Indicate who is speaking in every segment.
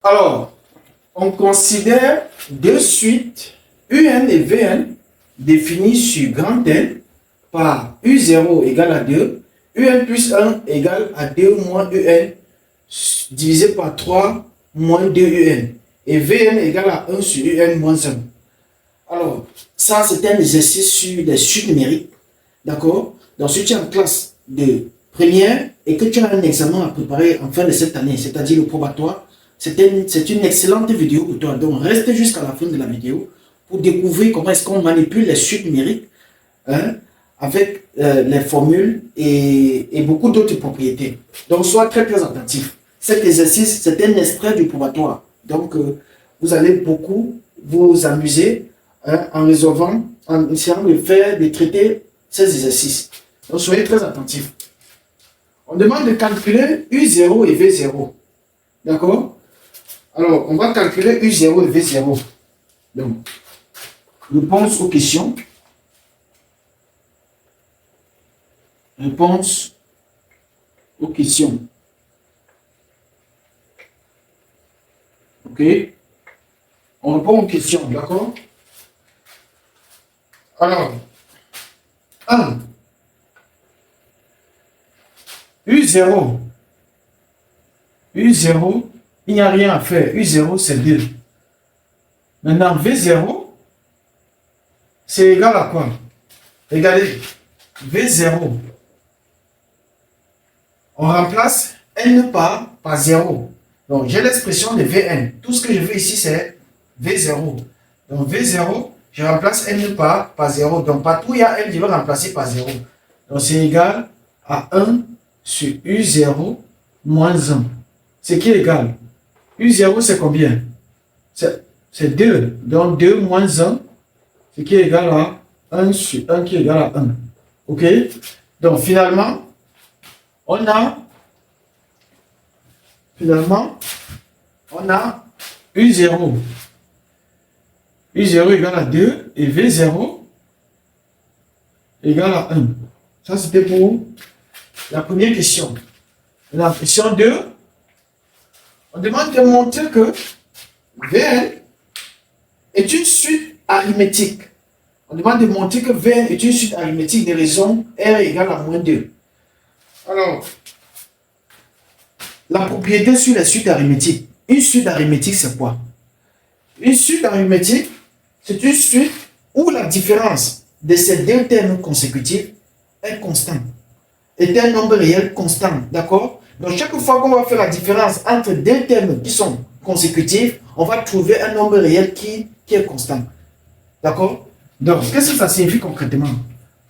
Speaker 1: Alors, on considère deux suites UN et VN définies sur grand N par U0 égale à 2, UN plus 1 égale à 2 moins UN divisé par 3 moins 2 UN et VN égale à 1 sur UN moins 1. Alors, ça c'est un exercice sur les suites numériques, d'accord? Donc, si tu es en classe de première et que tu as un examen à préparer en fin de cette année, c'est-à-dire le probatoire, c'est une excellente vidéo pour toi. Donc, reste jusqu'à la fin de la vidéo pour découvrir comment est-ce qu'on manipule les suites numériques, hein, avec les formules et beaucoup d'autres propriétés. Donc, sois très très attentif. Cet exercice, c'est un extrait du probatoire. Donc, vous allez beaucoup vous amuser, hein, en résolvant, en essayant de traiter ces exercices. Donc, soyez très attentifs. On demande de calculer U0 et V0. D'accord? Alors, on va calculer U0 et V0. Donc, réponse aux questions. Réponse aux questions. Ok? On répond aux questions, d'accord? Alors, 1. U0. U0, il n'y a rien à faire. U0, c'est 2. Maintenant, V0, c'est égal à quoi? Regardez, V0. On remplace N par 0. Donc, j'ai l'expression de Vn. Tout ce que je veux ici, c'est V0. Donc, V0, je remplace N par 0. Donc, partout où il y a N, je vais remplacer par 0. Donc, c'est égal à 1 sur U0 moins 1. Ce qui est égal. U0, c'est combien? C'est 2. Donc, 2 moins 1, ce qui est égal à 1 sur 1 qui est égal à 1. OK? Donc, finalement, on a U0. U0 égale à 2 et V0 égale à 1. Ça, c'était pour la première question. La question 2, on demande de montrer que Vn est une suite arithmétique. On demande de montrer que Vn est une suite arithmétique des raisons R égale à moins 2. Alors, la propriété sur les suites arithmétiques. Une suite arithmétique, c'est quoi? Une suite arithmétique, c'est une suite où la différence de ces deux termes consécutifs est constante. Est un nombre réel constant, d'accord? Donc, chaque fois qu'on va faire la différence entre deux termes qui sont consécutifs, on va trouver un nombre réel qui est constant. D'accord? Donc, qu'est-ce que ça signifie concrètement?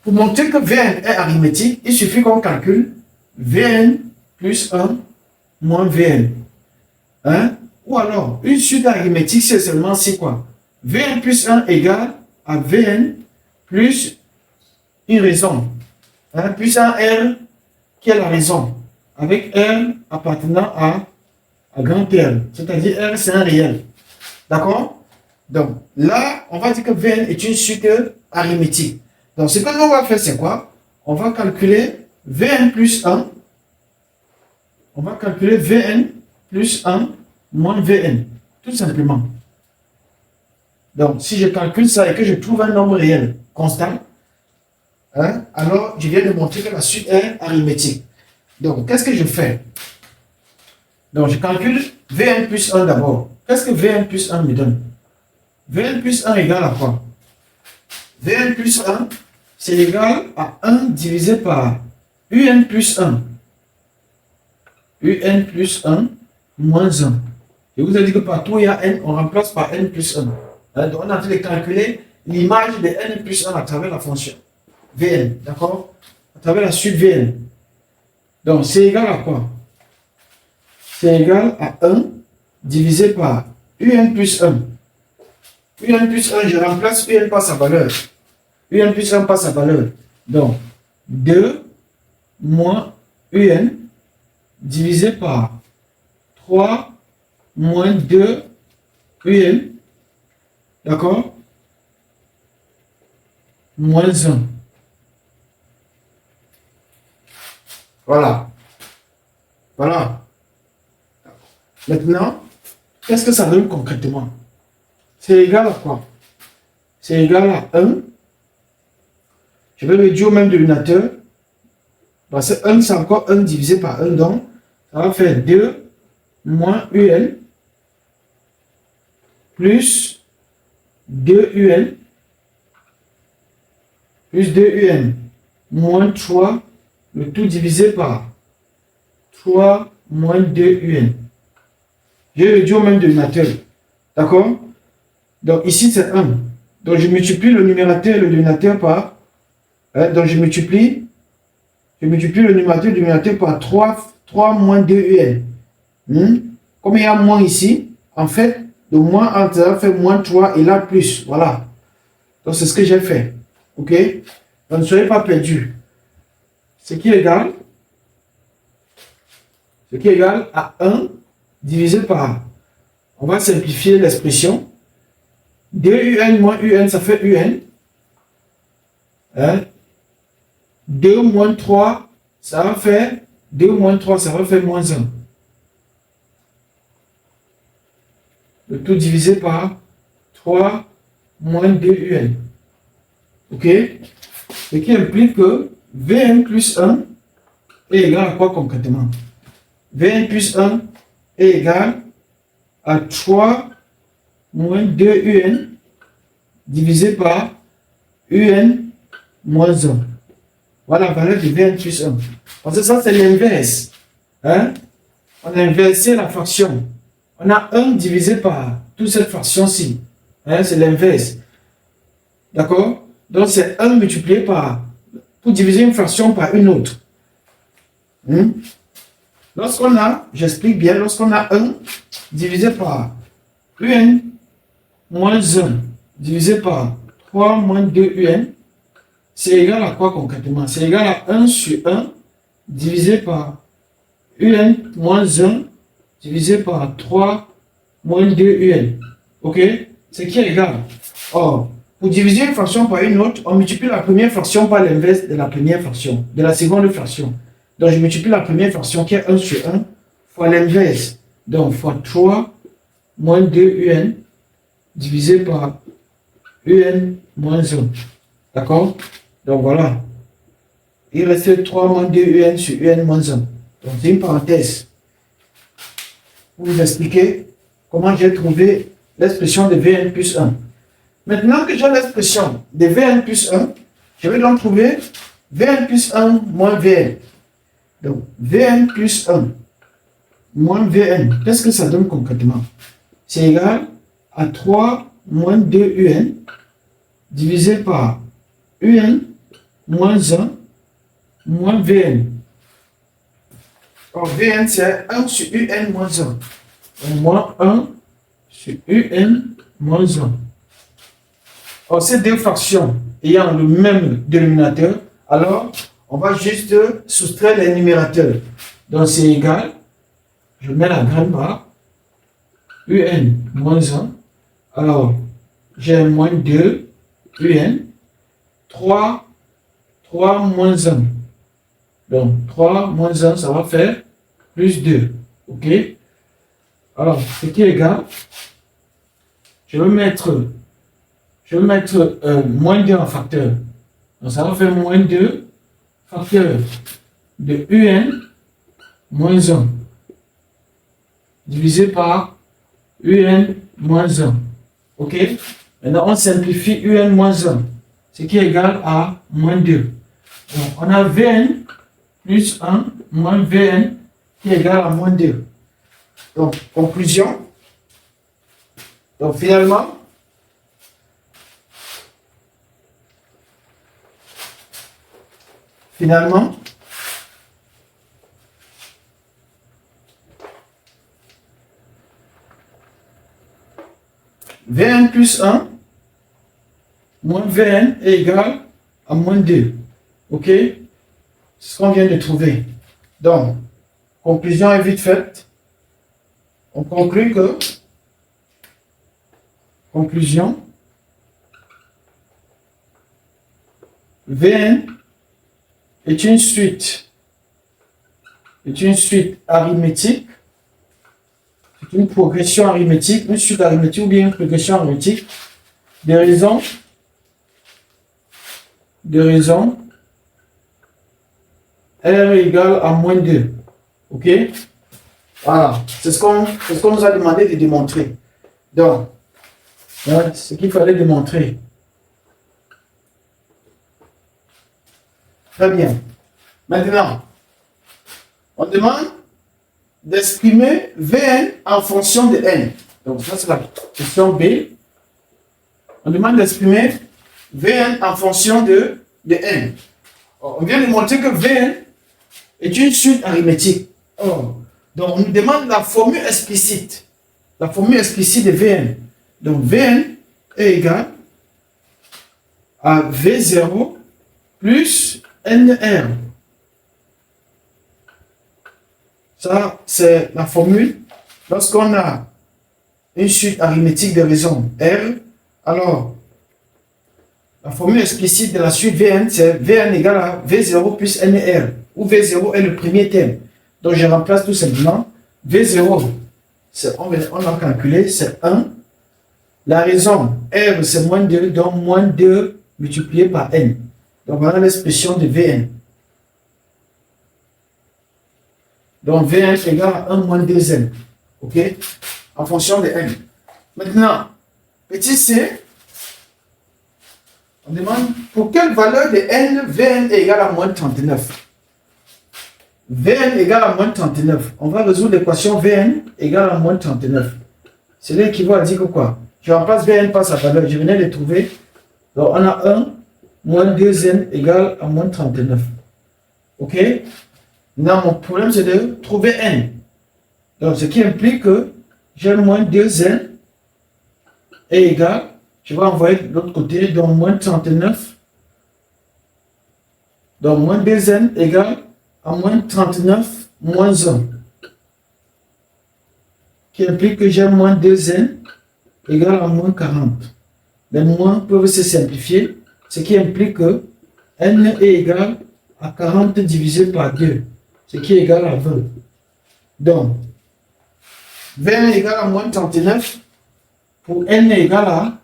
Speaker 1: Pour montrer que Vn est arithmétique, il suffit qu'on calcule Vn plus 1 moins Vn. Hein? Ou alors, une suite arithmétique, c'est seulement c'est quoi? Vn plus 1 égale à Vn plus une raison. Hein? Plus un R qui est la raison. Avec R appartenant à grand R. C'est-à-dire R, c'est un réel. D'accord? Donc, là, on va dire que Vn est une suite arithmétique. Donc, ce que l'on va faire, c'est quoi? On va calculer Vn plus 1. On va calculer Vn plus 1 moins Vn. Tout simplement. Donc, si je calcule ça et que je trouve un nombre réel constant, hein, alors je viens de montrer que la suite est arithmétique. Donc, qu'est-ce que je fais? Donc, je calcule Vn plus 1 d'abord. Qu'est-ce que Vn plus 1 me donne? Vn plus 1 égale à quoi? Vn plus 1, c'est égal à 1 divisé par Un plus 1. Un plus 1 moins 1. Je vous ai dit que partout où il y a n, on remplace par n plus 1. Donc, on est en train de calculer l'image de n plus 1 à travers la fonction Vn. D'accord? À travers la suite Vn. Donc, c'est égal à quoi? C'est égal à 1 divisé par Un plus 1. Un plus 1, je remplace Un par sa valeur. Un plus 1 par sa valeur. Donc, 2 moins Un divisé par 3 moins 2 Un. D'accord? Moins 1. Voilà. Voilà. Maintenant, qu'est-ce que ça donne concrètement? C'est égal à quoi? C'est égal à 1. Je vais réduire au même dénominateur. Parce que 1, c'est encore 1 divisé par 1. Donc, ça va faire 2 moins UN plus 2 UN plus 2 UN moins 3, le tout divisé par 3 moins 2 UN. J'ai réduit au même dénominateur. D'accord? Donc ici c'est 1. Donc je multiplie le numérateur et le dénominateur par... donc je multiplie le numérateur et le dénominateur par 3 moins 2 UN. Comme il y a moins ici, en fait, le moins entre ça fait moins 3 et là plus. Voilà. Donc c'est ce que j'ai fait. Ok? Donc ne soyez pas perdus. Ce qui est égal à 1 divisé par... On va simplifier l'expression. 2UN moins UN, ça fait UN. 2 moins 3, ça va faire... 2 moins 3, ça va faire moins 1. Le tout divisé par 3 moins 2 UN. Ok? Ce qui implique que Vn plus 1 est égal à quoi concrètement? Vn plus 1 est égal à 3 moins 2 UN divisé par UN moins 1. Voilà la valeur de Vn plus 1. Parce que ça, c'est l'inverse. On a inversé la fraction. On a 1 divisé par toute cette fraction-ci. C'est l'inverse. D'accord? Donc, c'est 1 multiplié par... Pour diviser une fraction par une autre. Lorsqu'on a... J'explique bien. Lorsqu'on a 1 divisé par UN moins 1 divisé par 3 moins 2 UN, c'est égal à quoi concrètement? C'est égal à 1 sur 1 divisé par UN moins 1 divisé par 3 moins 2 UN. Ok? Ce qui est égal. Or, pour diviser une fraction par une autre, on multiplie la première fraction par l'inverse de la première fraction, de la seconde fraction. Donc, je multiplie la première fraction qui est 1 sur 1 fois l'inverse. Donc, fois 3 moins 2 UN divisé par UN moins 1. D'accord? Donc, voilà. Il reste 3 moins 2 UN sur UN moins 1. Donc, c'est une parenthèse. Pour vous expliquer comment j'ai trouvé l'expression de Vn plus 1. Maintenant que j'ai l'expression de Vn plus 1, je vais donc trouver Vn plus 1 moins Vn. Donc, Vn plus 1 moins Vn, qu'est-ce que ça donne concrètement? C'est égal à 3 moins 2 UN divisé par UN moins 1 moins Vn. Or, Vn, c'est 1 sur UN moins 1. Donc, moins 1 sur UN moins 1. Or, ces deux fractions ayant le même dénominateur, alors, on va juste soustraire les numérateurs. Donc, c'est égal. Je mets la grande barre. UN moins 1. Alors, j'ai moins 2. UN. 3 moins 1. Donc, 3 moins 1, ça va faire plus 2. OK? Alors, ce qui est égal, je vais mettre moins 2 en facteur. Donc, ça va faire moins 2 facteur de UN moins 1 divisé par UN moins 1. OK? Maintenant, on simplifie UN moins 1, ce qui est égal à moins 2. Donc, on a Vn plus 1 moins Vn qui est égal à moins 2. Donc, conclusion. Donc, finalement, Vn plus 1 moins Vn est égal à moins 2. OK? C'est ce qu'on vient de trouver. Donc, conclusion est vite faite. On conclut que Vn est une suite arithmétique, ce une progression arithmétique, une suite arithmétique ou bien une progression arithmétique de raison R égale à moins 2. Ok? Voilà. C'est ce qu'on nous a demandé de démontrer. Donc, voilà ce qu'il fallait démontrer. Très bien. Maintenant, on demande d'exprimer Vn en fonction de n. Donc, ça, c'est la question B. On demande d'exprimer Vn en fonction de n. On vient de montrer que Vn est une suite arithmétique. Donc, on nous demande la formule explicite. La formule explicite de Vn. Donc, Vn est égal à V0 plus NR. Ça, c'est la formule. Lorsqu'on a une suite arithmétique de raisons R, alors, la formule explicite de la suite Vn, c'est Vn égale à V0 plus NR, où V0 est le premier terme. Donc, je remplace tout simplement V0, on a calculé, c'est 1. La raison R, c'est moins 2, donc moins 2 multiplié par N. Donc, voilà l'expression de Vn. Donc, Vn égale à 1 moins 2n. OK? En fonction de n. Maintenant, petit c, on demande pour quelle valeur de n, Vn est égal à moins 39. Vn égale à moins 39. On va résoudre l'équation Vn égale à moins 39. C'est là qui va dire que quoi? Je remplace Vn par sa valeur. Je venais de trouver. Donc, on a 1 moins 2n égale à moins 39. OK? Maintenant, mon problème, c'est de trouver n. Donc, ce qui implique que j'ai moins 2n est égal, je vais envoyer de l'autre côté, donc moins 39. Donc, moins 2n égale à moins 39 moins 1. Qui implique que j'ai moins 2n égale à moins 40. Les moins peuvent se simplifier, ce qui implique que n est égal à 40 divisé par 2, ce qui est égal à 20. Donc, Vn égale à moins 39 pour n égale à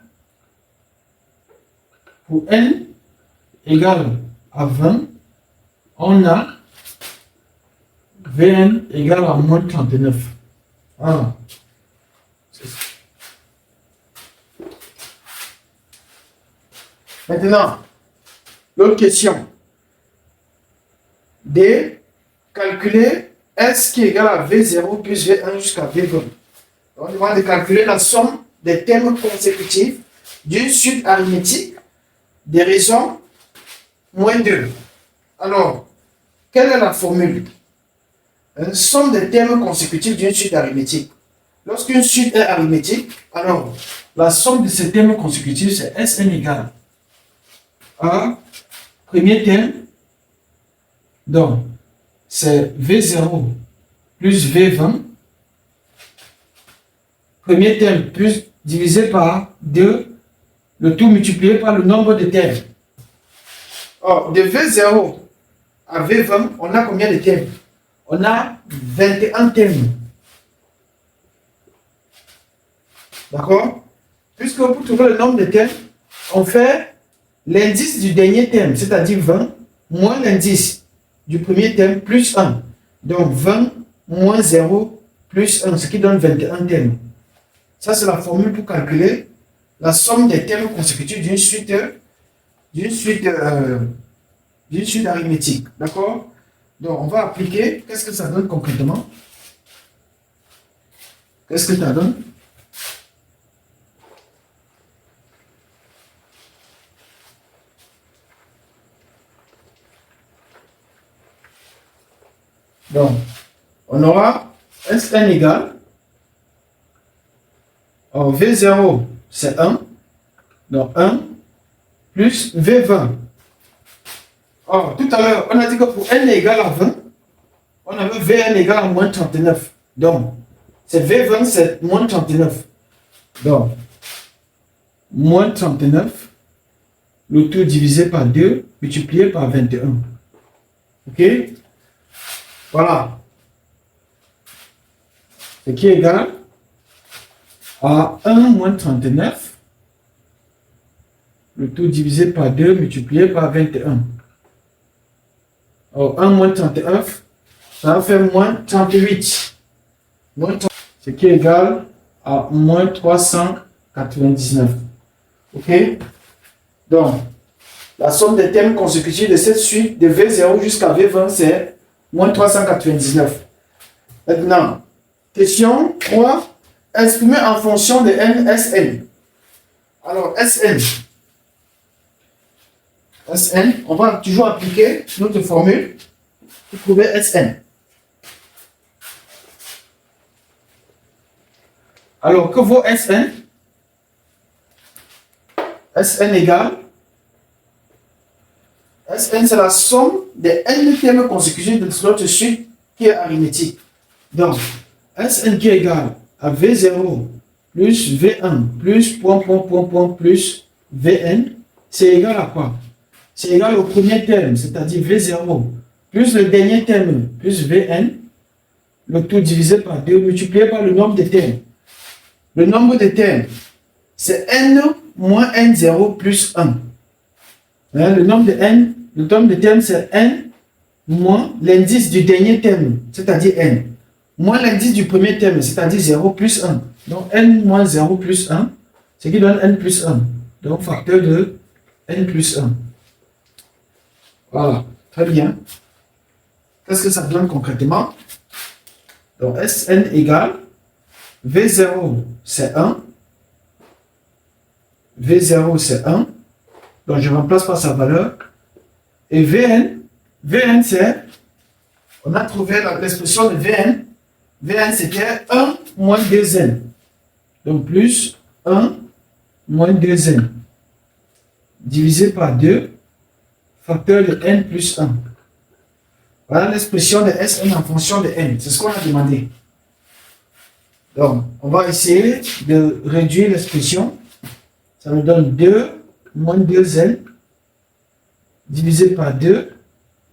Speaker 1: 20, on a Vn égale à moins 39. Voilà. Maintenant, l'autre question. D, calculer S qui est égal à V0 plus V1 jusqu'à V20. On demande de calculer la somme des termes consécutifs d'une suite arithmétique des raisons moins 2. Alors, quelle est la formule? Une somme des termes consécutifs d'une suite arithmétique. Lorsqu'une suite est arithmétique, alors la somme de ces termes consécutifs, c'est Sn égale à premier terme, donc c'est V0 plus V20, premier terme plus divisé par 2, le tout multiplié par le nombre de termes. Or, de V0 à V20, on a combien de termes? On a 21 termes. D'accord? Puisque pour trouver le nombre de termes, on fait l'indice du dernier terme, c'est-à-dire 20, moins l'indice du premier terme, plus 1. Donc 20 moins 0 plus 1, ce qui donne 21 termes. Ça, c'est la formule pour calculer la somme des termes consécutifs d'une suite arithmétique. D'accord? Donc, on va appliquer. Qu'est-ce que ça donne concrètement? Qu'est-ce que ça donne? Donc, on aura Sn égale, V0 c'est 1, donc 1 plus V20. Or, tout à l'heure, on a dit que pour n égale à 20, on avait Vn égale à moins 39. Donc, c'est V20 c'est moins 39. Donc, moins 39, le tout divisé par 2, multiplié par 21. OK? Voilà. Ce qui est égal à 1 moins 39. Le tout divisé par 2 multiplié par 21. Alors, 1 moins 39, ça va faire moins 38. Ce qui est égal à moins 399. OK? Donc, la somme des termes consécutifs de cette suite de V0 jusqu'à V20, c'est moins 399. Maintenant, question 3. Exprimer en fonction de n, Sn. Alors, Sn, on va toujours appliquer notre formule pour trouver Sn. Alors, que vaut Sn? Sn égale, Sn c'est la somme des n termes consécutifs de notre suite qui est arithmétique. Donc, Sn qui est égal à V0 plus V1 plus plus Vn, c'est égal à quoi? C'est égal au premier terme, c'est-à-dire V0, plus le dernier terme, plus Vn, le tout divisé par 2, multiplié par le nombre de termes. Le nombre de termes, c'est n moins n0 plus 1. Hein, le nombre de termes, c'est n moins l'indice du dernier terme, c'est-à-dire n, moins l'indice du premier terme, c'est-à-dire 0 plus 1. Donc n moins 0 plus 1, ce qui donne n plus 1. Donc facteur de n plus 1. Voilà, très bien. Qu'est-ce que ça donne concrètement? Donc Sn égale V0 c'est 1. V0 c'est 1. Donc je remplace par sa valeur. Et Vn c'est, on a trouvé l'expression de Vn. Vn c'était 1 moins 2n. Donc plus 1 moins 2n. Divisé par 2. Facteur de n plus 1. Voilà l'expression de Sn en fonction de n. C'est ce qu'on a demandé. Donc, on va essayer de réduire l'expression. Ça nous donne 2 moins 2n divisé par 2,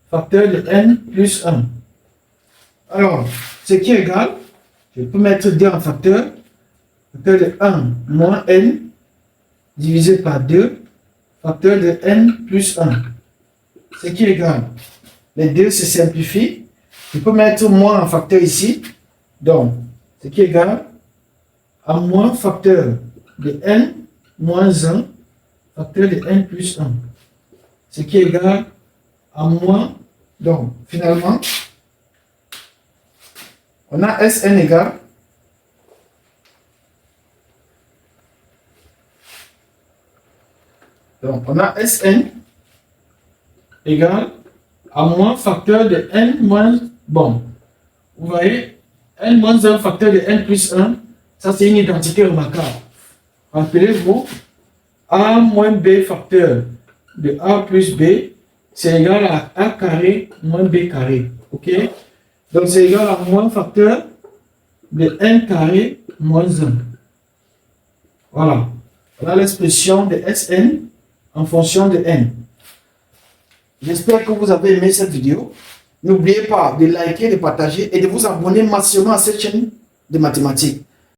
Speaker 1: facteur de n plus 1. Alors, ce qui est égal, je peux mettre 2 en facteur de 1 moins n divisé par 2, facteur de n plus 1. Ce qui est égal. Les deux se simplifient. Je peux mettre moins en facteur ici. Donc, ce qui est égal à moins facteur de n moins 1, facteur de n plus 1. Ce qui est égal à moins. Donc, finalement, on a Sn égale donc, on a Sn égale à moins facteur de n moins, bon, vous voyez, n moins 1 facteur de n plus 1, ça c'est une identité remarquable. Rappelez-vous, a moins b facteur de a plus b, c'est égal à a carré moins b carré, ok? Donc c'est égal à moins facteur de n carré moins 1. Voilà, voilà l'expression de Sn en fonction de n. J'espère que vous avez aimé cette vidéo. N'oubliez pas de liker, de partager et de vous abonner massivement à cette chaîne de mathématiques.